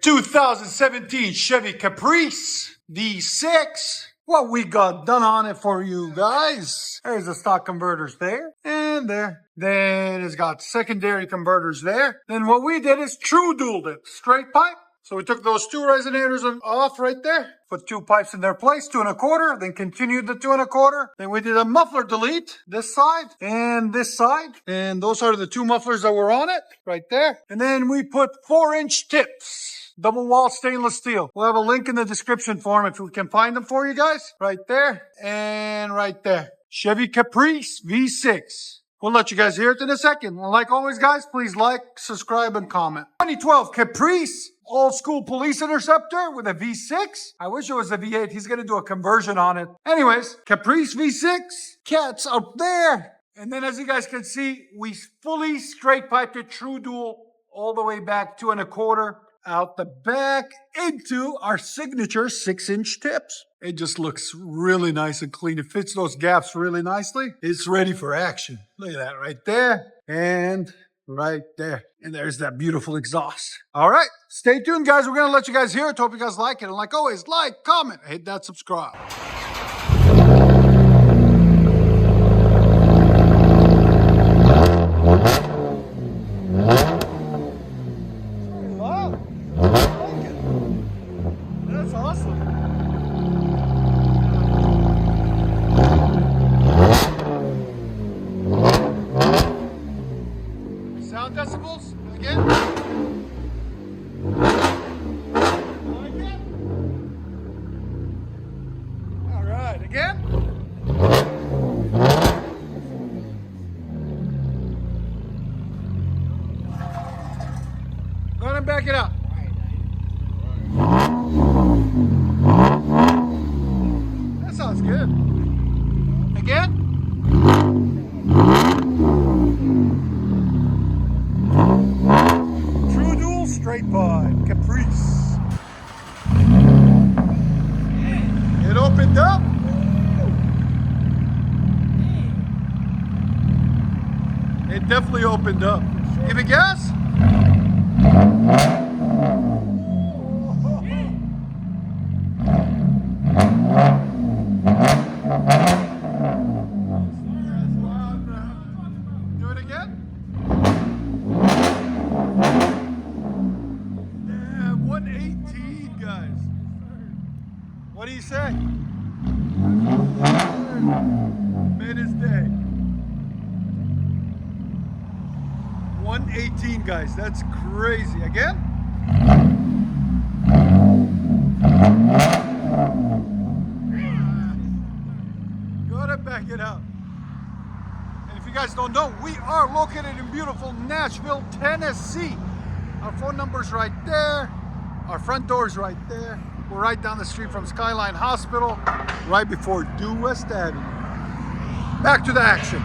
2017 Chevy Caprice V6. What we got done on it for you guys. There's the stock converters there and there. Then it's got secondary converters there. Then what we did is true dualed it. Straight pipe. So we took those two resonators off right there. Put two pipes in their place, 2 1/4. Then continued the 2 1/4. Then we did a muffler delete. This side and this side. And those are the two mufflers that were on it. Right there. And then we put 4-inch tips. Double wall stainless steel. We'll have a link in the description for them if we can find them for you guys. Right there and right there. Chevy Caprice V6. We'll let you guys hear it in a second. And like always, guys, please like, subscribe, and comment. 2012 Caprice old school police interceptor with a V6. I wish it was a V8. He's going to do a conversion on it. Anyways, Caprice V6. Cats up there. And then as you guys can see, we fully straight piped it true dual all the way back 2 1/4. Out the back into our signature 6-inch tips. It just looks really nice and clean. It fits those gaps really nicely. It's ready for action. Look at that right there and right there. And there's that beautiful exhaust. All right, stay tuned, guys. We're going to let you guys hear it. Hope you guys like it. And like always, like, comment, hit that subscribe. That's awesome. Sound decibels again. Like it. All right, again. Go ahead and back it up. That sounds good. Again. True dual straight pipe Caprice. It opened up. It definitely opened up. Give it gas. Do it again. Yeah, 118, guys. What do you say? Made his day. 118, guys. That's crazy. Again. Go ahead and back it up. And if you guys don't know, we are located in beautiful Nashville, Tennessee. Our phone number's right there. Our front door's right there. We're right down the street from Skyline Hospital, right before Due West Avenue. Back to the action.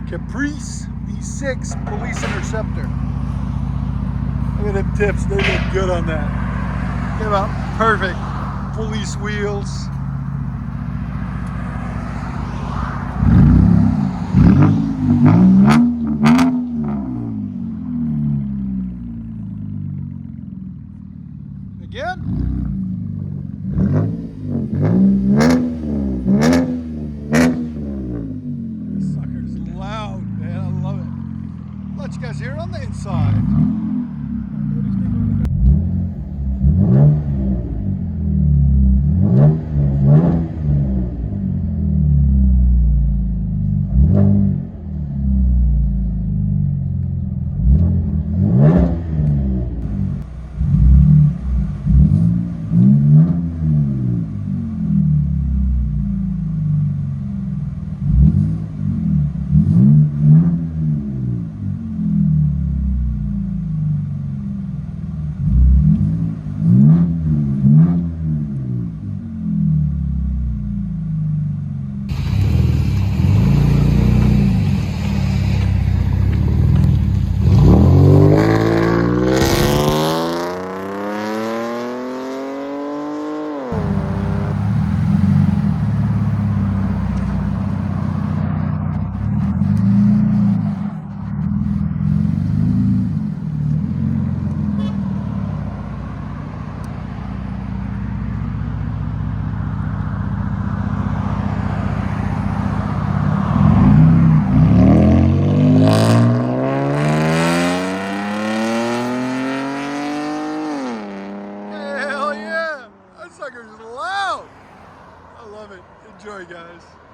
Caprice V6 Police Interceptor. Look at them tips. They look good on that. Came out perfect. Police wheels. Again. This sucker's loud, man. I love it. Let you guys hear it on the inside. Enjoy, guys.